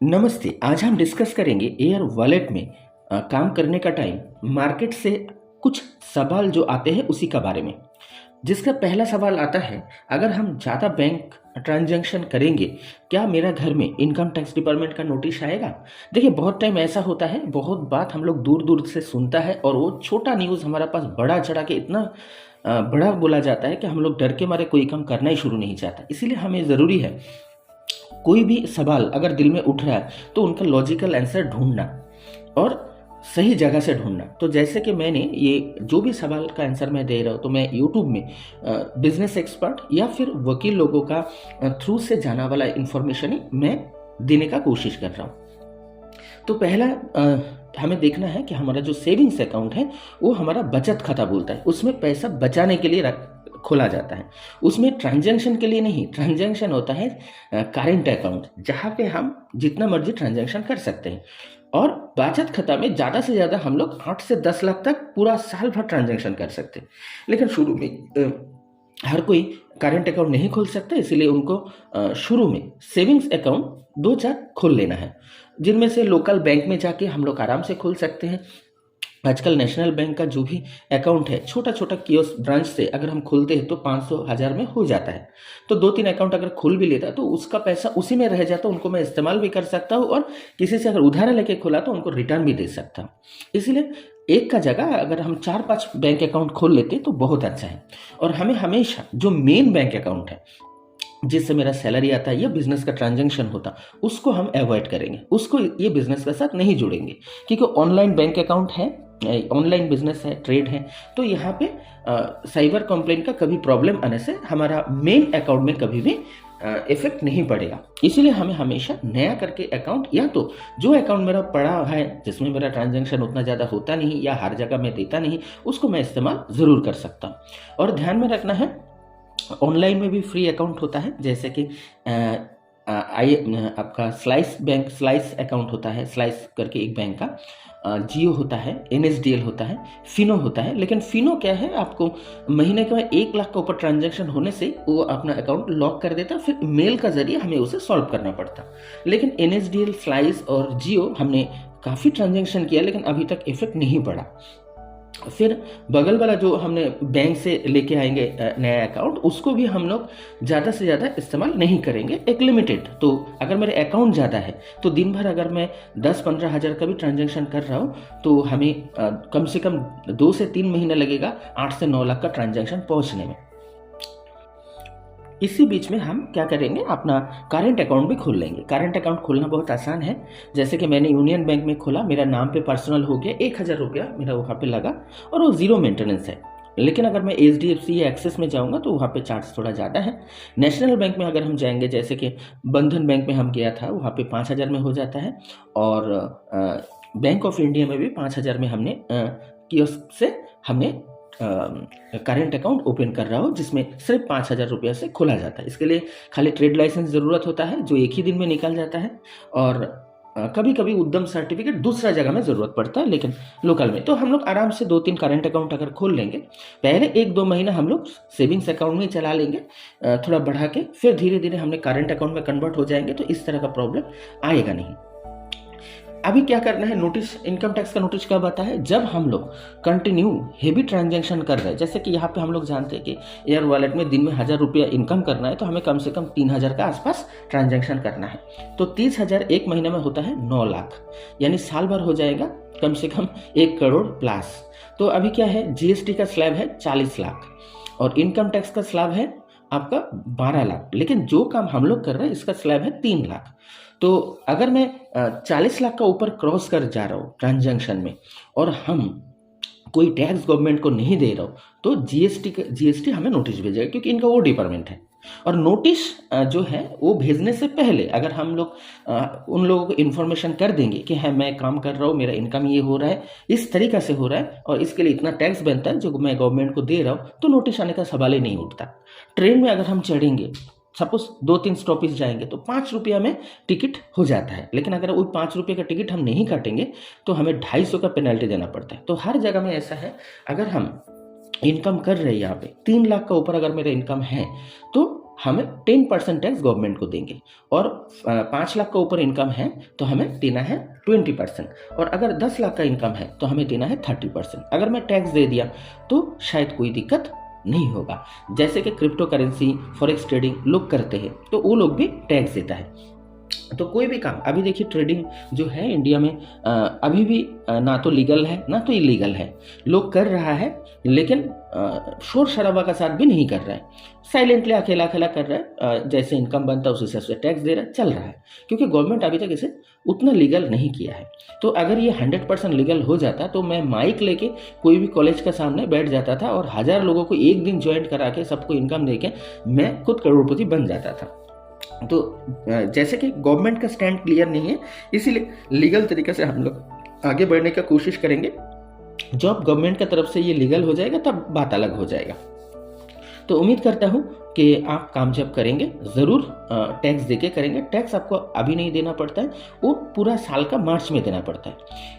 नमस्ते। आज हम डिस्कस करेंगे एयर वॉलेट में काम करने का टाइम मार्केट से कुछ सवाल जो आते हैं उसी का बारे में। जिसका पहला सवाल आता है, अगर हम ज़्यादा बैंक ट्रांजैक्शन करेंगे, क्या मेरा घर में इनकम टैक्स डिपार्टमेंट का नोटिस आएगा? देखिए, बहुत टाइम ऐसा होता है, बहुत बात हम लोग दूर दूर से सुनता है और वो छोटा न्यूज़ हमारा पास बड़ा चढ़ा के इतना बड़ा बोला जाता है कि हम लोग डर के मारे कोई काम करना ही शुरू नहीं चाहता। इसीलिए हमें ज़रूरी है कोई भी सवाल अगर दिल में उठ रहा है तो उनका लॉजिकल आंसर ढूंढना और सही जगह से ढूंढना। तो जैसे कि मैंने ये जो भी सवाल का आंसर मैं दे रहा हूँ, तो मैं यूट्यूब में बिजनेस एक्सपर्ट या फिर वकील लोगों का थ्रू से जाना वाला इंफॉर्मेशन ही मैं देने का कोशिश कर रहा हूँ। तो पहला हमें देखना है कि हमारा जो सेविंग्स अकाउंट है वो हमारा बचत खाता बोलता है, उसमें पैसा बचाने के लिए खोला जाता है। उसमें ट्रांजैक्शन के लिए नहीं, ट्रांजैक्शन होता है करेंट अकाउंट, जहाँ पे हम जितना मर्जी ट्रांजैक्शन कर सकते हैं। और बचत खाता में ज़्यादा से ज़्यादा हम लोग 8 से 10 लाख तक पूरा साल भर ट्रांजैक्शन कर सकते हैं। लेकिन शुरू में हर कोई करेंट अकाउंट नहीं खोल सकता, इसीलिए उनको शुरू में सेविंग्स अकाउंट 2-4 खोल लेना है, जिनमें से लोकल बैंक में जाके हम लोग आराम से खोल सकते हैं। आजकल नेशनल बैंक का जो भी अकाउंट है, छोटा छोटा कियोस्क ब्रांच से अगर हम खोलते हैं तो 500-1000 में हो जाता है। तो 2-3 अकाउंट अगर खोल भी लेता तो उसका पैसा उसी में रह जाता, उनको मैं इस्तेमाल भी कर सकता हूँ और किसी से अगर उधार लेके खोला तो उनको रिटर्न भी दे सकता हूँ। इसलिए एक का जगह अगर हम 4-5 बैंक अकाउंट खोल लेते तो बहुत अच्छा है। और हमें हमेशा जो मेन बैंक अकाउंट है जिससे मेरा सैलरी आता है या बिजनेस का ट्रांजैक्शन होता, उसको हम अवॉइड करेंगे, उसको ये बिजनेस के साथ नहीं जोड़ेंगे। क्योंकि ऑनलाइन बैंक अकाउंट है, ऑनलाइन बिजनेस है, ट्रेड है, तो यहाँ पे साइबर कंप्लेन का कभी प्रॉब्लम आने से हमारा मेन अकाउंट में कभी भी इफेक्ट नहीं पड़ेगा। इसीलिए हमें हमेशा नया करके अकाउंट, या तो जो अकाउंट मेरा पड़ा है जिसमें मेरा ट्रांजैक्शन उतना ज़्यादा होता नहीं या हर जगह मैं देता नहीं, उसको मैं इस्तेमाल ज़रूर कर सकता हूँ। और ध्यान में रखना है, ऑनलाइन में भी फ्री अकाउंट होता है, जैसे कि आपका स्लाइस अकाउंट होता है, स्लाइस करके एक बैंक का, जियो होता है, NSDL होता है, फिनो होता है। लेकिन फिनो क्या है, आपको महीने के बाद 1 लाख का ऊपर ट्रांजैक्शन होने से वो अपना अकाउंट लॉक कर देता, फिर मेल का जरिए हमें उसे सॉल्व करना पड़ता। लेकिन NSDL, स्लाइस और जियो हमने काफ़ी ट्रांजैक्शन किया लेकिन अभी तक इफेक्ट नहीं पड़ा। फिर बगल वाला जो हमने बैंक से लेके आएंगे नया अकाउंट, उसको भी हम लोग ज़्यादा से ज़्यादा इस्तेमाल नहीं करेंगे, एक लिमिटेड। तो अगर मेरे अकाउंट ज़्यादा है तो दिन भर अगर मैं 10-15 हज़ार का भी ट्रांजैक्शन कर रहा हूँ तो हमें कम से कम 2 से 3 महीने लगेगा 8 से 9 लाख का ट्रांजैक्शन पहुँचने में। इसी बीच में हम क्या करेंगे, अपना करेंट अकाउंट भी खोल लेंगे। करेंट अकाउंट खोलना बहुत आसान है। जैसे कि मैंने यूनियन बैंक में खोला, मेरा नाम पे पर्सनल हो गया, 1000 रुपया मेरा वहाँ पे लगा और वो ज़ीरो मेंटेनेंस है। लेकिन अगर मैं HDFC या एक्सिस में जाऊँगा तो वहाँ पे चार्ज थोड़ा ज़्यादा है। नेशनल बैंक में अगर हम जाएंगे, जैसे कि बंधन बैंक में हम गया था, वहाँ पे 5000 में हो जाता है। और बैंक ऑफ इंडिया में भी 5000 में हमने कियोस्क से हमने करेंट अकाउंट ओपन कर रहा हो, जिसमें सिर्फ 5000 रुपया से खोला जाता है। इसके लिए खाली ट्रेड लाइसेंस ज़रूरत होता है जो एक ही दिन में निकल जाता है, और कभी कभी उद्यम सर्टिफिकेट दूसरा जगह में ज़रूरत पड़ता है, लेकिन लोकल में तो हम लोग आराम से 2-3 करेंट अकाउंट अगर खोल लेंगे, पहले 1-2 महीना हम लोग सेविंग्स अकाउंट में चला लेंगे थोड़ा बढ़ा के, फिर धीरे धीरे हमने करेंट अकाउंट में कन्वर्ट हो जाएंगे, तो इस तरह का प्रॉब्लम आएगा नहीं। अभी क्या करना है, नोटिस, इनकम टैक्स का नोटिस कब आता है, जब हम लोग कंटिन्यू हेवी ट्रांजैक्शन कर रहे हैं। जैसे कि यहाँ पे हम लोग जानते हैं कि एयर वॉलेट में दिन में 1000 रुपया इनकम करना है, तो हमें कम से कम 3000 का आसपास ट्रांजैक्शन करना है। तो 30,000 एक महीने में होता है 9 लाख, यानी साल भर हो जाएगा कम से कम 1 करोड़ प्लस। तो अभी क्या है, GST का स्लैब है 40 लाख और इनकम टैक्स का स्लैब है आपका 12 लाख। लेकिन जो काम हम लोग कर रहे हैं इसका स्लैब है 3 लाख। तो अगर मैं 40 लाख का ऊपर क्रॉस कर जा रहा हूँ ट्रांजैक्शन में और हम कोई टैक्स गवर्नमेंट को नहीं दे रहा हूँ, तो जीएसटी हमें नोटिस भेजेगा, क्योंकि इनका वो डिपार्टमेंट है। और नोटिस जो है वो भेजने से पहले अगर हम लोग उन लोगों को इन्फॉर्मेशन कर देंगे कि हाँ, मैं काम कर रहा हूँ, मेरा इनकम ये हो रहा है, इस तरीक़ा से हो रहा है और इसके लिए इतना टैक्स बनता है जो मैं गवर्नमेंट को दे रहा हूँ, तो नोटिस आने का सवाल ही नहीं उठता। ट्रेन में अगर हम चढ़ेंगे, सपोज 2-3 स्टॉपेज जाएंगे, तो 5 रुपया में टिकट हो जाता है। लेकिन अगर वो 5 रुपये का टिकट हम नहीं काटेंगे तो हमें 250 का पेनल्टी देना पड़ता है। तो हर जगह में ऐसा है, अगर हम इनकम कर रहे हैं यहाँ पे 3 लाख का ऊपर अगर मेरा इनकम है, तो हमें 10% टैक्स गवर्नमेंट को देंगे, और 5 लाख का ऊपर इनकम है तो हमें देना है 20%, और अगर 10 लाख का इनकम है तो हमें देना है 30%। अगर मैं टैक्स दे दिया तो शायद कोई दिक्कत नहीं होगा। जैसे कि क्रिप्टो करेंसी, फॉरेक्स ट्रेडिंग लोग करते हैं तो वो लोग भी टैक्स देता है। तो कोई भी काम, अभी देखिए ट्रेडिंग जो है इंडिया में अभी भी ना तो लीगल है ना तो इलीगल है। लोग कर रहा है लेकिन शोर शराबा का साथ भी नहीं कर रहा है, साइलेंटली अकेला अकेला कर रहा है। जैसे इनकम बनता है उस हिसाब से टैक्स दे रहा है, चल रहा है, क्योंकि गवर्नमेंट अभी तक इसे उतना लीगल नहीं किया है। तो अगर ये 100% लीगल हो जाता तो मैं माइक लेके कोई भी कॉलेज का सामने बैठ जाता था और 1000 लोगों को एक दिन ज्वाइन करा के सबको इनकम दे के मैं खुद करोड़पति बन जाता था। तो जैसे कि गवर्नमेंट का स्टैंड क्लियर नहीं है, इसीलिए लीगल तरीके से हम लोग आगे बढ़ने का कोशिश करेंगे। जब गवर्नमेंट की तरफ से ये लीगल हो जाएगा तब बात अलग हो जाएगा। तो उम्मीद करता हूँ कि आप काम जब करेंगे ज़रूर टैक्स देके करेंगे। टैक्स आपको अभी नहीं देना पड़ता है, वो पूरा साल का मार्च में देना पड़ता है।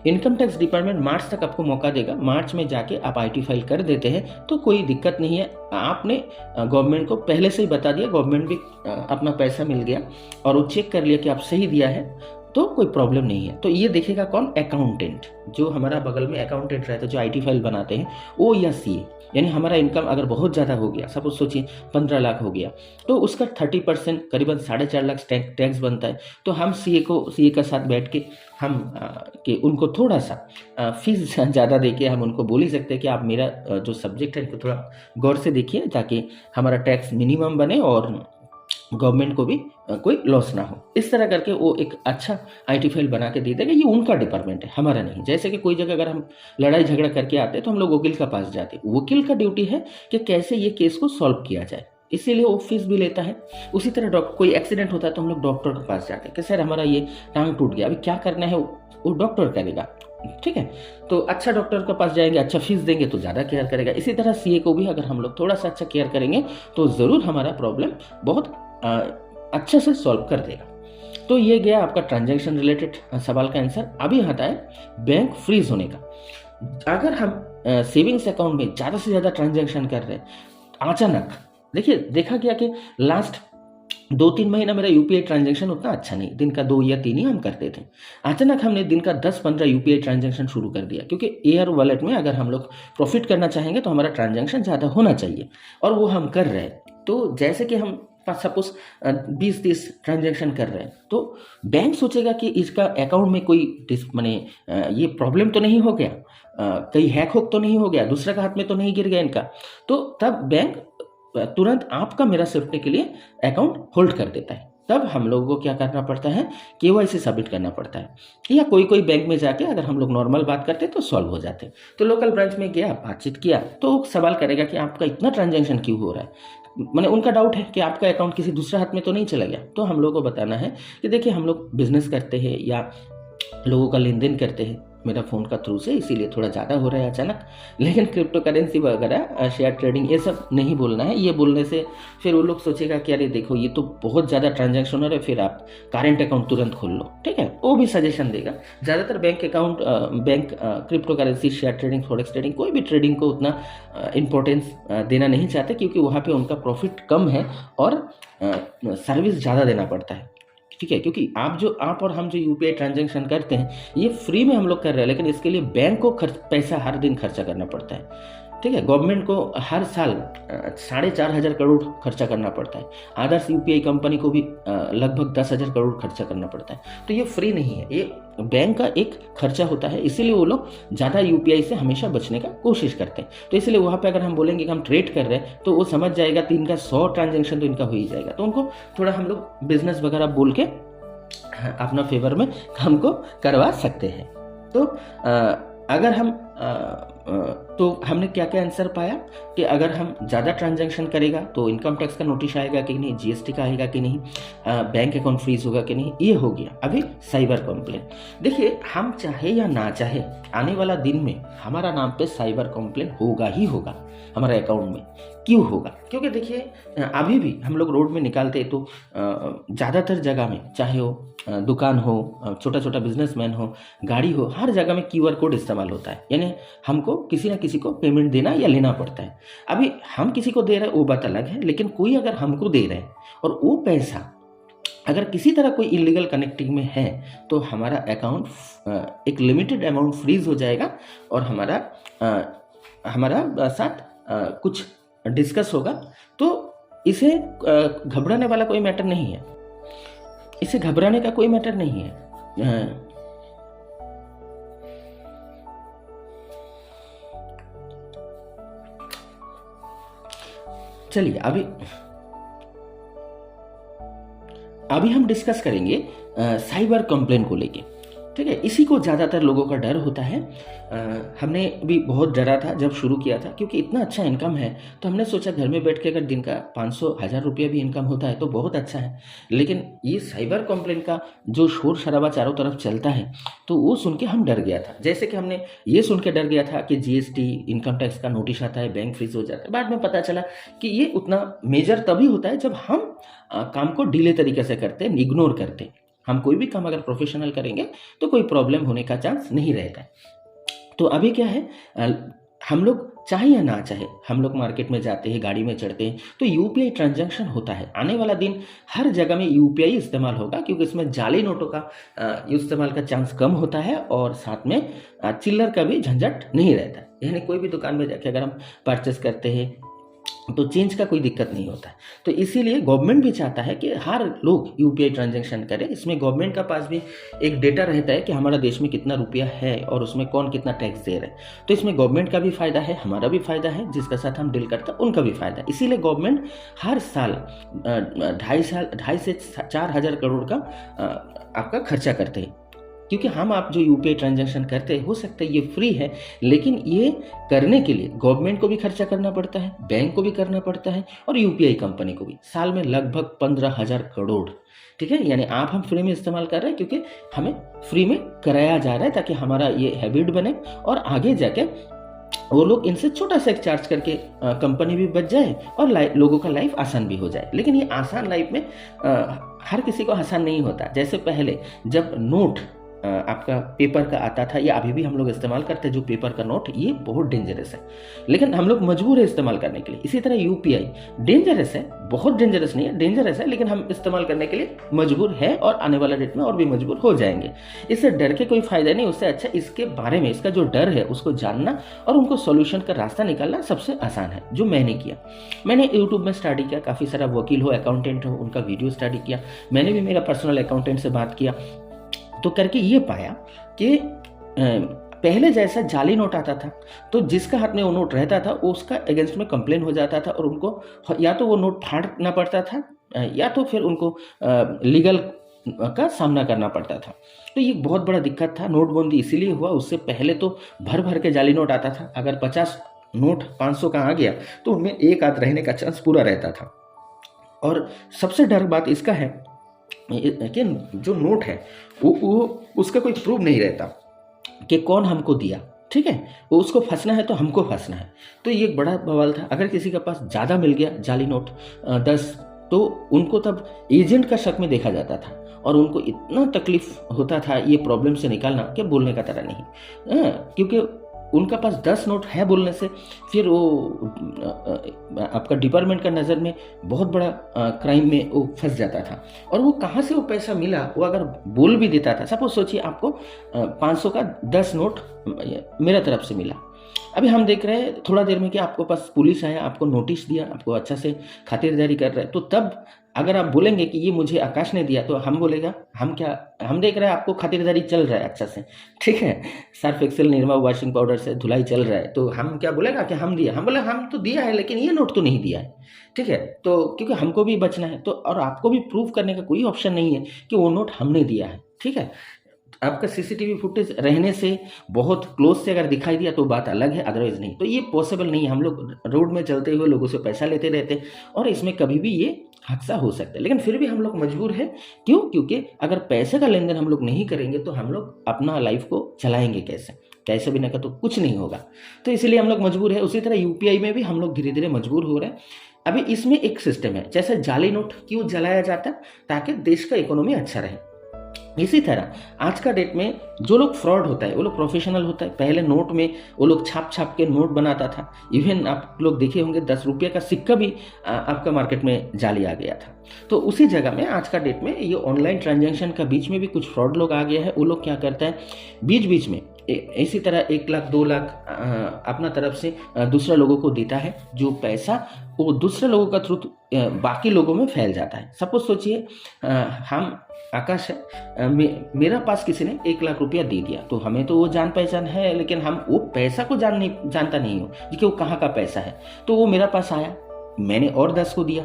इनकम टैक्स डिपार्टमेंट मार्च तक आपको मौका देगा, मार्च में जाके आप IT फाइल कर देते हैं तो कोई दिक्कत नहीं है। आपने गवर्नमेंट को पहले से ही बता दिया, गवर्नमेंट भी अपना पैसा मिल गया और वो चेक कर लिया कि आप सही दिया है, तो कोई प्रॉब्लम नहीं है। तो ये देखेगा कौन? अकाउंटेंट, जो हमारा बगल में अकाउंटेंट रहता है, जो IT फाइल बनाते हैं वो, या CA। यानी हमारा इनकम अगर बहुत ज़्यादा हो गया, सपोज सोचिए 15 लाख हो गया, तो उसका 30% करीबन 4.5 लाख टैक्स बनता है। तो हम CA का साथ बैठ के हम कि उनको थोड़ा सा फीस ज़्यादा दे के हम उनको बोल ही सकते हैं कि आप मेरा जो सब्जेक्ट है इनको थोड़ा गौर से देखिए, ताकि हमारा टैक्स मिनिमम बने और गवर्नमेंट को भी कोई लॉस ना हो। इस तरह करके वो एक अच्छा IT फाइल बना के दे देगा। ये उनका डिपार्टमेंट है, हमारा नहीं। जैसे कि कोई जगह अगर हम लड़ाई झगड़ा करके आते हैं तो हम लोग वकील का पास जाते हैं, वकील का ड्यूटी है कि कैसे ये केस को सॉल्व किया जाए, इसीलिए वो फीस भी लेता है। उसी तरह कोई एक्सीडेंट होता है तो हम लोग डॉक्टर के पास जाते हैं कि सर हमारा ये टांग टूट गया, अभी क्या करना है, वो डॉक्टर करेगा, ठीक है। तो अच्छा डॉक्टर के पास जाएंगे, अच्छा फीस देंगे तो ज़्यादा केयर करेगा। इसी तरह CA को भी अगर हम लोग थोड़ा सा अच्छा केयर करेंगे तो ज़रूर हमारा प्रॉब्लम बहुत अच्छे से सॉल्व कर देगा। तो ये गया आपका ट्रांजैक्शन रिलेटेड सवाल का आंसर। अभी आता है बैंक फ्रीज होने का। अगर हम सेविंग्स अकाउंट में ज़्यादा से ज़्यादा ट्रांजैक्शन कर रहे हैं अचानक, देखिए देखा गया कि लास्ट 2-3 महीना मेरा UPI ट्रांजैक्शन उतना अच्छा नहीं, दिन का 2 या 3 ही हम करते थे। अचानक हमने दिन का 10-15 UPI ट्रांजैक्शन शुरू कर दिया, क्योंकि एयर वॉलेट में अगर हम लोग प्रॉफिट करना चाहेंगे तो हमारा ट्रांजैक्शन ज़्यादा होना चाहिए, और वो हम कर रहे हैं। तो जैसे कि हम सपोज 20-30 ट्रांजैक्शन कर रहे हैं तो बैंक सोचेगा कि इसका अकाउंट में कोई माने ये प्रॉब्लम तो नहीं हो गया, कहीं हैक होक तो नहीं हो गया, दूसरे का हाथ में तो नहीं गिर गया इनका। तो तब बैंक तुरंत आपका मेरा सेफ्टी के लिए अकाउंट होल्ड कर देता है। तब हम लोगों को क्या करना पड़ता है? KYC सबमिट करना पड़ता है, या कोई बैंक में जाके अगर हम लोग नॉर्मल बात करते तो सॉल्व हो जाते। तो लोकल ब्रांच में गया, बातचीत किया, तो सवाल करेगा कि आपका इतना ट्रांजैक्शन क्यों हो रहा है। मैंने उनका डाउट है कि आपका अकाउंट किसी दूसरे हाथ में तो नहीं चला गया। तो हम लोगों को बताना है कि देखिए हम लोग बिजनेस करते हैं या लोगों का लेन देन करते हैं मेरा फ़ोन का थ्रू से, इसीलिए थोड़ा ज़्यादा हो रहा है अचानक। लेकिन क्रिप्टो करेंसी वगैरह, शेयर ट्रेडिंग, ये सब नहीं बोलना है। ये बोलने से फिर वो लोग सोचेगा कि अरे देखो ये तो बहुत ज़्यादा ट्रांजैक्शन हो रहा है, फिर आप करेंट अकाउंट तुरंत खोल लो, ठीक है। वो भी सजेशन देगा। ज़्यादातर bank crypto currency, share trading, forex trading, कोई भी ट्रेडिंग को उतना इम्पोर्टेंस देना नहीं चाहते, क्योंकि वहाँ पर उनका प्रॉफिट कम है और सर्विस ज़्यादा देना पड़ता है, ठीक है। क्योंकि आप और हम जो UPI ट्रांजैक्शन करते हैं ये फ्री में हम लोग कर रहे हैं, लेकिन इसके लिए बैंक को पैसा हर दिन खर्चा करना पड़ता है, ठीक है। गवर्नमेंट को हर साल 4,500 करोड़ खर्चा करना पड़ता है। आदर्श UPI कंपनी को भी लगभग 10,000 करोड़ खर्चा करना पड़ता है। तो ये फ्री नहीं है, ये बैंक का एक खर्चा होता है, इसीलिए वो लोग ज़्यादा UPI से हमेशा बचने का कोशिश करते हैं। तो इसलिए वहाँ पे अगर हम बोलेंगे कि हम ट्रेड कर रहे हैं तो वो समझ जाएगा 3 का 100 ट्रांजेक्शन तो इनका हो ही जाएगा। तो उनको थोड़ा हम लोग बिजनेस वगैरह बोल के अपना फेवर में काम को करवा सकते हैं। तो अगर हम तो हमने क्या क्या आंसर पाया कि अगर हम ज़्यादा ट्रांजैक्शन करेगा तो इनकम टैक्स का नोटिस आएगा कि नहीं, GST का आएगा कि नहीं, बैंक अकाउंट फ्रीज होगा कि नहीं, ये हो गया। अभी साइबर कंप्लेन, देखिए हम चाहे या ना चाहे आने वाला दिन में हमारा नाम पे साइबर कंप्लेन होगा ही होगा हमारे अकाउंट में। क्यों होगा? क्योंकि देखिए अभी भी हम लोग रोड में निकालते हैं तो ज़्यादातर जगह में, चाहे वो दुकान हो, छोटा छोटा बिजनेसमैन हो, गाड़ी हो, हर जगह में QR कोड इस्तेमाल होता है। यानी हमको किसी ना किसी को पेमेंट देना या लेना पड़ता है। अभी हम किसी को दे रहे हैं वो बात अलग है, लेकिन कोई अगर हमको दे रहे हैं और वो पैसा अगर किसी तरह कोई इलीगल कनेक्टिंग में है तो हमारा अकाउंट एक लिमिटेड अमाउंट फ्रीज हो जाएगा और हमारा साथ कुछ डिस्कस होगा। तो इसे घबराने वाला कोई मैटर नहीं है, इसे घबराने का कोई मैटर नहीं है। चलिए अभी हम डिस्कस करेंगे साइबर कंप्लेन को लेके, ठीक है। इसी को ज़्यादातर लोगों का डर होता है। हमने भी बहुत डरा था जब शुरू किया था, क्योंकि इतना अच्छा इनकम है तो हमने सोचा घर में बैठ के अगर दिन का 500-1000 रुपये भी इनकम होता है तो बहुत अच्छा है। लेकिन ये साइबर कंप्लेन का जो शोर शराबा चारों तरफ चलता है तो वो सुन के हम डर गया था। जैसे कि हमने ये सुन के डर गया था कि जीएसटी इनकम टैक्स का नोटिस आता है, बैंक फ्रीज हो जाता है। बाद में पता चला कि ये उतना मेजर तभी होता है जब हम काम को डीले तरीके से करते हैं, इग्नोर करते हैं। हम कोई भी काम अगर प्रोफेशनल करेंगे तो कोई प्रॉब्लम होने का चांस नहीं रहता है। तो अभी क्या है, हम लोग चाहे या ना चाहे हम लोग मार्केट में जाते हैं, गाड़ी में चढ़ते हैं तो यूपीआई ट्रांजैक्शन होता है। आने वाला दिन हर जगह में यूपीआई इस्तेमाल होगा, क्योंकि इसमें जाली नोटों का इस्तेमाल का चांस कम होता है और साथ में चिल्लर का भी झंझट नहीं रहता है। यानी कोई भी दुकान में जाके अगर हम परचेस करते हैं तो चेंज का कोई दिक्कत नहीं होता है। तो इसीलिए गवर्नमेंट भी चाहता है कि हर लोग यूपीआई ट्रांजैक्शन करें। इसमें गवर्नमेंट का पास भी एक डेटा रहता है कि हमारा देश में कितना रुपया है और उसमें कौन कितना टैक्स दे रहा है। तो इसमें गवर्नमेंट का भी फायदा है, हमारा भी फायदा है, जिसके साथ हम डील करते हैं उनका भी फायदा है। इसीलिए गवर्नमेंट हर साल 2.5 से 4,000 करोड़ का आपका खर्चा करते हैं। क्योंकि आप जो यूपीआई ट्रांजैक्शन करते हैं, हो सकता है ये फ्री है, लेकिन ये करने के लिए गवर्नमेंट को भी खर्चा करना पड़ता है, बैंक को भी करना पड़ता है और यूपीआई कंपनी को भी। साल में लगभग 15,000 करोड़, ठीक है। यानी हम फ्री में इस्तेमाल कर रहे हैं क्योंकि हमें फ्री में कराया जा रहा है, ताकि हमारा ये हैबिट बने और आगे जाके वो लोग इनसे छोटा सा एक चार्ज करके कंपनी भी बच जाए और लोगों का लाइफ आसान भी हो जाए। लेकिन ये आसान लाइफ में हर किसी को आसान नहीं होता। जैसे पहले जब नोट आपका पेपर का आता था, या अभी भी हम लोग इस्तेमाल करते हैं जो पेपर का नोट, ये बहुत डेंजरस है, लेकिन हम लोग मजबूर है इस्तेमाल करने के लिए। इसी तरह यूपीआई डेंजरस है, बहुत डेंजरस नहीं है, डेंजरस है, लेकिन हम इस्तेमाल करने के लिए मजबूर है और आने वाला डेट में और भी मजबूर हो जाएंगे। इससे डर के कोई फायदा नहीं, उससे अच्छा इसके बारे में, इसका जो डर है उसको जानना और उनको सोल्यूशन का रास्ता निकालना सबसे आसान है। जो मैंने किया, मैंने यूट्यूब में स्टडी किया, काफ़ी सारा वकील हो, अकाउंटेंट हो, उनका वीडियो स्टडी किया। मैंने भी मेरा पर्सनल अकाउंटेंट से बात किया, तो करके ये पाया कि पहले जैसा जाली नोट आता था तो जिसका हाथ में वो नोट रहता था उसका अगेंस्ट में कंप्लेन हो जाता था और उनको या तो वो नोट फाड़ना पड़ता था या तो फिर उनको लीगल का सामना करना पड़ता था। तो ये बहुत बड़ा दिक्कत था। नोटबंदी इसीलिए हुआ, उससे पहले तो भर भर के जाली नोट आता था। अगर 50 नोट 500 का आ गया तो उनमें एक आध रहने का चांस पूरा रहता था। और सबसे डर बात इसका है कि जो नोट है वो उसका कोई प्रूफ नहीं रहता कि कौन हमको दिया, ठीक है। वो उसको फंसना है तो हमको फंसना है। तो ये एक बड़ा बवाल था। अगर किसी के पास ज़्यादा मिल गया जाली नोट 10, तो उनको तब एजेंट का शक में देखा जाता था और उनको इतना तकलीफ होता था ये प्रॉब्लम से निकालना कि बोलने का तरह नहीं। क्योंकि उनका पास 10 नोट है बोलने से फिर वो आपका डिपार्टमेंट का नज़र में बहुत बड़ा क्राइम में वो फंस जाता था। और वो कहाँ से वो पैसा मिला वो अगर बोल भी देता था, सपोज सोचिए आपको 500 का 10 नोट मेरा तरफ से मिला। अभी हम देख रहे हैं थोड़ा देर में कि आपको पास पुलिस आया, आपको नोटिस दिया, आपको अच्छा से खातिरदारी कर रहा है, तो तब अगर आप बोलेंगे कि ये मुझे आकाश ने दिया, तो हम बोलेगा हम देख रहे हैं आपको खातिरदारी चल रहा है अच्छा से, ठीक है, Surf Excel Nirma washing powder से धुलाई चल रहा है, तो हम क्या बोलेगा कि हम दिया, हम बोले हम तो दिया है लेकिन ये नोट तो नहीं दिया है, ठीक है। तो क्योंकि हमको भी बचना है तो, और आपको भी प्रूव करने का कोई ऑप्शन नहीं है कि वो नोट हमने दिया है, ठीक है। आपका सीसीटीवी फुटेज रहने से बहुत क्लोज से अगर दिखाई दिया तो बात अलग है, अदरवाइज नहीं। तो ये पॉसिबल नहीं है। हम लोग रोड में चलते हुए लोगों से पैसा लेते रहते और इसमें कभी भी ये हादसा हो सकता है, लेकिन फिर भी हम लोग मजबूर है। क्यों? क्योंकि अगर पैसे का लेन देन हम लोग नहीं करेंगे तो हम लोग अपना लाइफ को चलाएंगे कैसे? पैसे बिना का तो कुछ नहीं होगा। तो इसीलिए हम लोग मजबूर है। उसी तरह यूपीआई में भी हम लोग धीरे धीरे मजबूर हो रहे हैं। अभी इसमें एक सिस्टम है, जैसे जाली नोट क्यों जलाया जाता है, ताकि देश का इकोनॉमी अच्छा रहे। इसी तरह आज का डेट में जो लोग फ्रॉड होता है वो लोग प्रोफेशनल होता है। पहले नोट में वो लोग छाप छाप के नोट बनाता था। इवन आप लोग देखे होंगे 10 रुपये का सिक्का भी आपका मार्केट में जाली आ गया था। तो उसी जगह में आज का डेट में ये ऑनलाइन ट्रांजैक्शन का बीच में भी कुछ फ्रॉड लोग आ गया है। वो लोग क्या करता है, बीच बीच में इसी तरह 1 लाख 2 लाख अपना तरफ से दूसरा लोगों को देता है, जो पैसा वो दूसरे लोगों का थ्रू बाकी लोगों में फैल जाता है। सपोज सोचिए हम आकाश है, मेरा पास किसी ने 1 लाख रुपया दे दिया, तो हमें तो वो जान पहचान है, लेकिन हम वो पैसा को जानता नहीं हूँ कि वो कहाँ का पैसा है। तो वो मेरा पास आया, मैंने और 10 को दिया,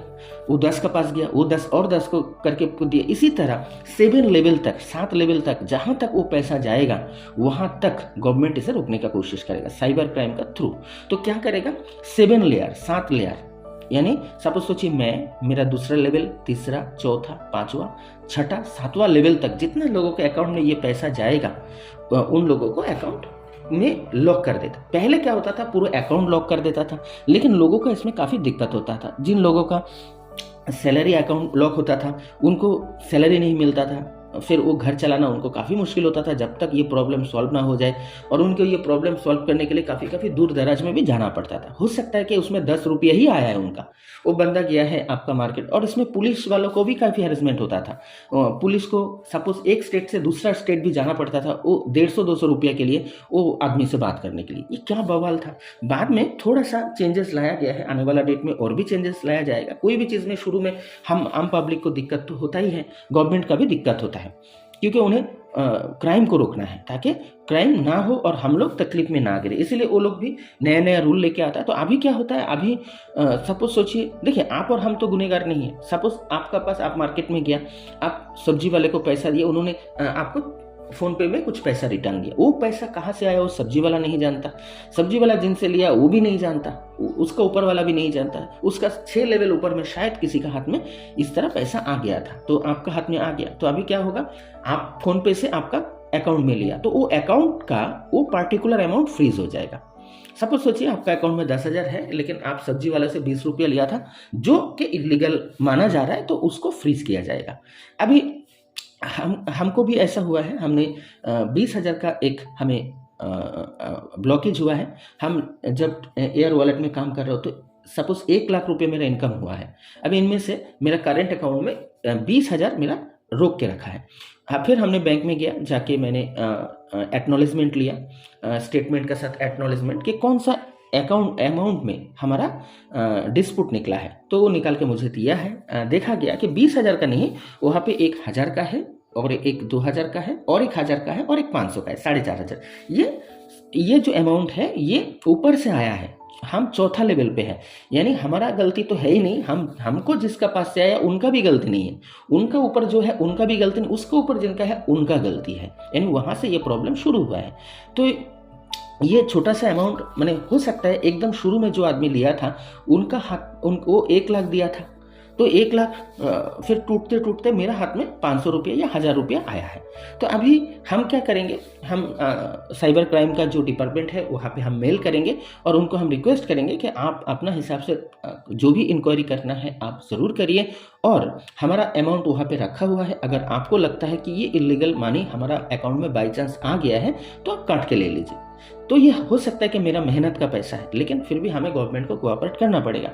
वो 10 का पास गया, वो 10 और 10 को करके को दिया। इसी तरह 7 लेवल तक, 7 लेवल तक जहाँ तक वो पैसा जाएगा वहाँ तक गवर्नमेंट इसे रोकने का कोशिश करेगा साइबर क्राइम का थ्रू। तो क्या करेगा, 7 लेयर, 7 लेयर, यानी सपोज सोचिए मेरा दूसरा लेवल, तीसरा, चौथा, पांचवा, छठा, 7वां लेवल तक जितने लोगों के अकाउंट में ये पैसा जाएगा उन लोगों को अकाउंट में लॉक कर देता। पहले क्या होता था, पूरा अकाउंट लॉक कर देता था, लेकिन लोगों को इसमें काफ़ी दिक्कत होता था। जिन लोगों का सैलरी अकाउंट लॉक होता था उनको सैलरी नहीं मिलता था, फिर वो घर चलाना उनको काफ़ी मुश्किल होता था जब तक ये प्रॉब्लम सॉल्व ना हो जाए। और उनको ये प्रॉब्लम सॉल्व करने के लिए काफ़ी दूर दराज में भी जाना पड़ता था। हो सकता है कि उसमें 10 रुपये ही आया है उनका, वो बंदा गया है आपका मार्केट, और इसमें पुलिस वालों को भी काफ़ी हैरेसमेंट होता था। पुलिस को सपोज एक स्टेट से दूसरा स्टेट भी जाना पड़ता था, वो 150-200 रुपये के लिए वो आदमी से बात करने के लिए। ये क्या बवाल था। बाद में थोड़ा सा चेंजेस लाया गया है, आने वाला डेट में और भी चेंजेस लाया जाएगा। कोई भी चीज़ में शुरू में हम आम पब्लिक को दिक्कत तो होता ही है, गवर्नमेंट का भी दिक्कत होता है, क्योंकि उन्हें क्राइम को रोकना है ताकि क्राइम ना हो और हम लोग तकलीफ में ना गिरे। इसीलिए वो लोग भी नया नया रूल लेके आता है। तो अभी क्या होता है, अभी सपोज सोचिए, देखिए आप और हम तो गुनहगार नहीं है। सपोज आपका पास, आप मार्केट में गया, आप सब्जी वाले को पैसा दिया, उन्होंने आपको फ़ोन पे में कुछ पैसा रिटर्न दिया। वो पैसा कहाँ से आया वो सब्जी वाला नहीं जानता, सब्जी वाला जिनसे लिया वो भी नहीं जानता, उसका ऊपर वाला भी नहीं जानता, उसका 6 लेवल ऊपर में शायद किसी का हाथ में इस तरह पैसा आ गया था, तो आपका हाथ में आ गया। तो अभी क्या होगा, आप फ़ोन पे से आपका अकाउंट में लिया, तो वो अकाउंट का वो पार्टिकुलर अमाउंट फ्रीज हो जाएगा। सपोज सोचिए आपका अकाउंट में 10,000 है, लेकिन आप सब्जी वाले से 20 रुपया लिया था जो कि इलीगल माना जा रहा है, तो उसको फ्रीज किया जाएगा। अभी हमको भी ऐसा हुआ है, हमने 20,000 का एक हमें ब्लॉकेज हुआ है। हम जब एयर वॉलेट में काम कर रहे हो तो सपोज 1 लाख रुपए मेरा इनकम हुआ है। अभी इनमें से मेरा करंट अकाउंट में 20,000 मेरा रोक के रखा है। हाँ, फिर हमने बैंक में गया, जाके मैंने एक्नॉलेजमेंट लिया, स्टेटमेंट के साथ एक्नॉलेजमेंट कि कौन सा अमाउंट में हमारा डिस्प्यूट निकला है, तो वो निकाल के मुझे दिया है। देखा गया कि 20,000 का नहीं, वहाँ पे 1,000 का है और एक 2,000 का है और 1,000 का है और एक 500 का है, 4,500। ये जो अमाउंट है ये ऊपर से आया है, हम चौथा लेवल पे है, यानी हमारा गलती तो है ही नहीं। हमको जिसका पास से आया उनका भी गलती नहीं है, उनका ऊपर जो है उनका भी गलती नहीं, उसके ऊपर जिनका है उनका गलती है, यानी वहाँ से ये प्रॉब्लम शुरू हुआ है। तो ये छोटा सा अमाउंट मैंने हो सकता है एकदम शुरू में जो आदमी लिया था उनका हाथ, उनको 1 लाख दिया था, तो 1 लाख फिर टूटते टूटते मेरा हाथ में 500 रुपये या 1,000 रुपया आया है। तो अभी हम क्या करेंगे, हम साइबर क्राइम का जो डिपार्टमेंट है वहाँ पे हम मेल करेंगे और उनको हम रिक्वेस्ट करेंगे कि आप अपना हिसाब से जो भी इंक्वायरी करना है आप ज़रूर करिए, और हमारा अमाउंट वहाँ पे रखा हुआ है। अगर आपको लगता है कि ये इलीगल मनी हमारा अकाउंट में बाई चांस आ गया है तो आप काट के ले लीजिए। तो ये हो सकता है कि मेरा मेहनत का पैसा है, लेकिन फिर भी हमें गवर्नमेंट को कोऑपरेट करना पड़ेगा,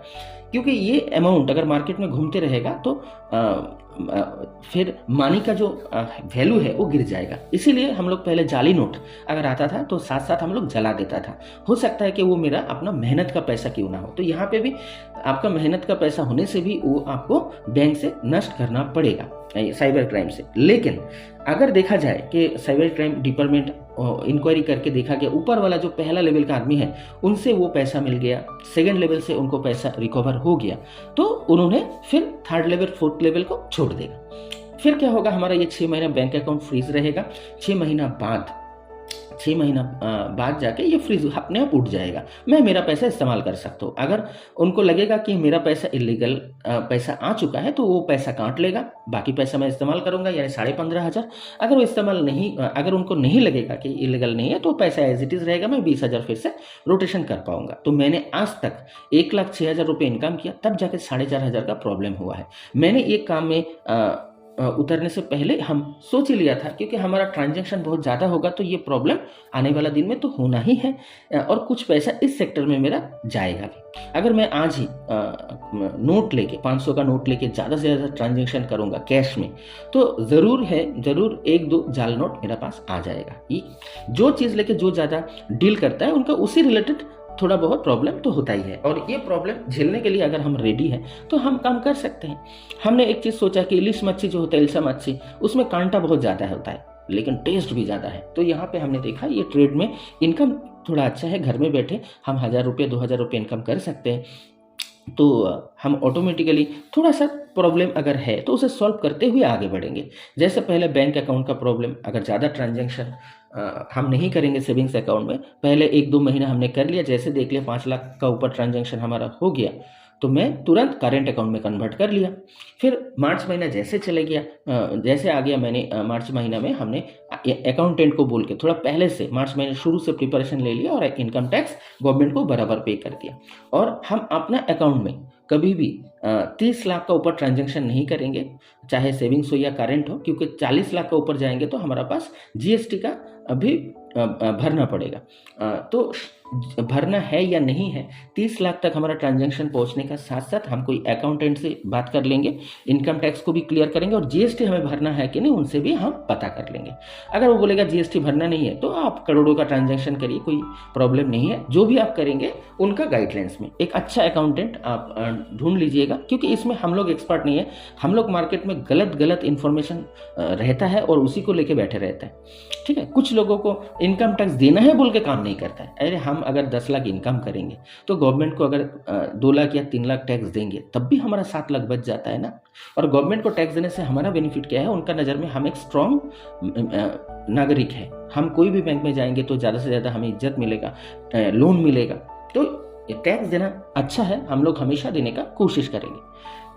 क्योंकि ये अमाउंट अगर मार्केट में घूमते रहेगा तो फिर मनी का जो वैल्यू है वो गिर जाएगा। इसीलिए हम लोग पहले जाली नोट अगर आता था तो साथ साथ हम लोग जला देता था। हो सकता है कि वो मेरा अपना मेहनत का पैसा क्यों ना हो, तो यहाँ पे भी आपका मेहनत का पैसा होने से भी वो आपको बैंक से नष्ट करना पड़ेगा साइबर क्राइम से। लेकिन अगर देखा जाए कि साइबर क्राइम डिपार्टमेंट इंक्वायरी करके देखा गया ऊपर वाला जो पहला लेवल का आदमी है उनसे वो पैसा मिल गया, सेकंड लेवल से उनको पैसा रिकवर हो गया, तो उन्होंने फिर थर्ड लेवल फोर्थ लेवल को छोड़ देगा। फिर क्या होगा, हमारा ये 6 महीना बैंक अकाउंट फ्रीज रहेगा। 6 महीना बाद जाके ये फ्रीज अपने आप उठ जाएगा, मैं मेरा पैसा इस्तेमाल कर सकता हूँ। अगर उनको लगेगा कि मेरा पैसा इलीगल पैसा आ चुका है तो वो पैसा काट लेगा, बाकी पैसा मैं इस्तेमाल करूँगा, यानी 15,500। अगर वो इस्तेमाल नहीं, अगर उनको नहीं लगेगा कि इलीगल नहीं है तो पैसा एज इट इज़ रहेगा, मैं 20,000 फिर से रोटेशन कर पाऊंगा। तो मैंने आज तक 1,06,000 रुपये इनकम किया, तब जाके 4,500 का प्रॉब्लम हुआ है। मैंने एक काम में उतरने से पहले हम सोच ही लिया था, क्योंकि हमारा ट्रांजैक्शन बहुत ज़्यादा होगा तो ये प्रॉब्लम आने वाला दिन में तो होना ही है, और कुछ पैसा इस सेक्टर में मेरा जाएगा भी। अगर मैं आज ही नोट लेके 500 का नोट लेके ज़्यादा से ज़्यादा ट्रांजैक्शन करूँगा कैश में, तो ज़रूर एक दो जाल नोट मेरे पास आ जाएगा। ये जो चीज़ लेके जो ज़्यादा डील करता है उनका उसी रिलेटेड थोड़ा बहुत प्रॉब्लम तो होता ही है, और ये प्रॉब्लम झेलने के लिए अगर हम रेडी हैं तो हम काम कर सकते हैं। हमने एक चीज़ सोचा कि इलिश मच्छी जो होता है, इल्सा मच्छी, उसमें कांटा बहुत ज़्यादा होता है लेकिन टेस्ट भी ज़्यादा है। तो यहाँ पे हमने देखा ये ट्रेड में इनकम थोड़ा अच्छा है, घर में बैठे हम 1000 रुपये 2000 रुपये इनकम कर सकते हैं। तो हम ऑटोमेटिकली थोड़ा सा प्रॉब्लम अगर है तो उसे सॉल्व करते हुए आगे बढ़ेंगे। जैसे पहले बैंक अकाउंट का प्रॉब्लम, अगर ज़्यादा ट्रांजैक्शन हम नहीं करेंगे सेविंग्स अकाउंट में, पहले 1-2 महीना हमने कर लिया, जैसे देख लिया 5 लाख का ऊपर ट्रांजैक्शन हमारा हो गया तो मैं तुरंत करेंट अकाउंट में कन्वर्ट कर लिया। फिर मार्च महीना जैसे चले गया, जैसे आ गया, मैंने मार्च महीना में हमने अकाउंटेंट को बोल के थोड़ा पहले से मार्च महीने शुरू से प्रिपरेशन ले लिया और इनकम टैक्स गवर्नमेंट को बराबर पे कर दिया। और हम अपना अकाउंट में कभी भी 30 लाख का ऊपर ट्रांजैक्शन नहीं करेंगे, चाहे सेविंग्स हो या करेंट हो, क्योंकि 40 लाख का ऊपर जाएंगे तो हमारा पास जीएसटी का अभी भरना पड़ेगा। तो भरना है या नहीं है, 30 लाख तक हमारा ट्रांजैक्शन पहुंचने का साथ साथ हम कोई अकाउंटेंट से बात कर लेंगे, इनकम टैक्स को भी क्लियर करेंगे और जीएसटी हमें भरना है कि नहीं उनसे भी हम पता कर लेंगे। अगर वो बोलेगा जीएसटी भरना नहीं है तो आप करोड़ों का ट्रांजैक्शन करिए, कोई प्रॉब्लम नहीं है। जो भी आप करेंगे उनका गाइडलाइंस में एक अच्छा अकाउंटेंट आप ढूंढ लीजिएगा, क्योंकि इसमें हम लोग एक्सपर्ट नहीं है। हम लोग मार्केट में गलत इन्फॉर्मेशन रहता है और उसी को लेके बैठे रहता है, ठीक है। कुछ लोगों को इनकम टैक्स देना है बोल के काम नहीं करता है। अरे हम अगर 10 लाख इनकम करेंगे तो गवर्नमेंट को अगर 2 लाख या 3 लाख टैक्स देंगे तब भी हमारा 7 लाख बच जाता है ना। और गवर्नमेंट को टैक्स देने से हमारा बेनिफिट क्या है, उनका नज़र में हम एक स्ट्रॉन्ग नागरिक है। हम कोई भी बैंक में जाएंगे तो ज़्यादा से ज़्यादा हमें इज्जत मिलेगा, लोन मिलेगा। तो टैक्स देना अच्छा है, हम लोग हमेशा देने का कोशिश करेंगे।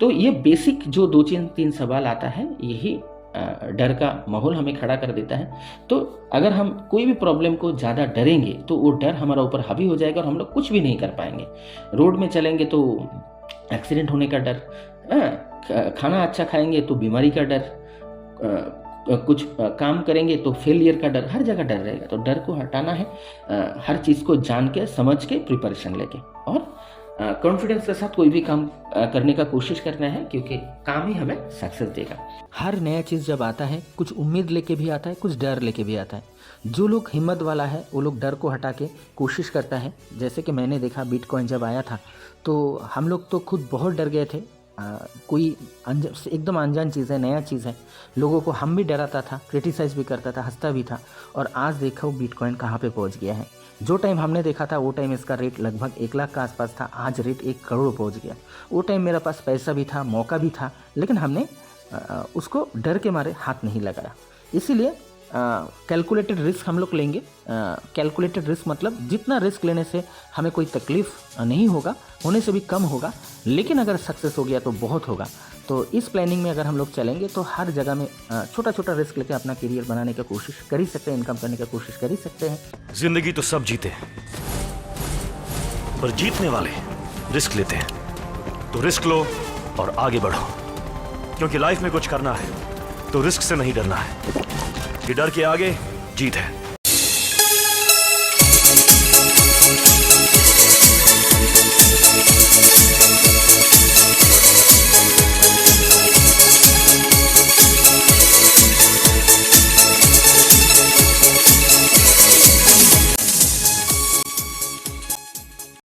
तो ये बेसिक जो 2-3 सवाल आता है, यही डर का माहौल हमें खड़ा कर देता है। तो अगर हम कोई भी प्रॉब्लम को ज़्यादा डरेंगे तो वो डर हमारा ऊपर हावी हो जाएगा और हम लोग कुछ भी नहीं कर पाएंगे। रोड में चलेंगे तो एक्सीडेंट होने का डर, खाना अच्छा खाएंगे तो बीमारी का डर, कुछ काम करेंगे तो फेलियर का डर, हर जगह डर रहेगा। तो डर को हटाना है, हर चीज़ को जान के समझ के प्रिपरेशन लेके और कॉन्फिडेंस के साथ कोई भी काम करने का कोशिश करना है, क्योंकि काम ही हमें सक्सेस देगा। हर नया चीज़ जब आता है कुछ उम्मीद लेके भी आता है, कुछ डर लेके भी आता है। जो लोग हिम्मत वाला है वो लोग डर को हटा के कोशिश करता है। जैसे कि मैंने देखा बिटकॉइन जब आया था तो हम लोग तो खुद बहुत डर गए थे। कोई एकदम अनजान चीज़ है, नया चीज़ है, लोगों को हम भी डराता था, क्रिटिसाइज़ भी करता था, हंसता भी था। और आज देखो बिटकॉइन कहाँ पे पहुँच गया है। जो टाइम हमने देखा था वो टाइम इसका रेट लगभग 1 लाख का आसपास था, आज रेट 1 करोड़ पहुँच गया। वो टाइम मेरे पास पैसा भी था, मौका भी था, लेकिन हमने उसको डर के मारे हाथ नहीं लगाया। इसीलिए कैलकुलेटेड रिस्क हम लोग लेंगे। कैलकुलेटेड रिस्क मतलब जितना रिस्क लेने से हमें कोई तकलीफ नहीं होगा, होने से भी कम होगा, लेकिन अगर सक्सेस हो गया तो बहुत होगा। तो इस प्लानिंग में अगर हम लोग चलेंगे तो हर जगह में छोटा छोटा रिस्क लेकर अपना करियर बनाने की कोशिश कर ही सकते हैं, इनकम करने की कोशिश कर ही सकते हैं। जिंदगी तो सब जीते हैं, पर जीतने वाले रिस्क लेते हैं। तो रिस्क लो और आगे बढ़ो, क्योंकि लाइफ में कुछ करना है तो रिस्क से नहीं डरना है। कि डर के आगे जीत है।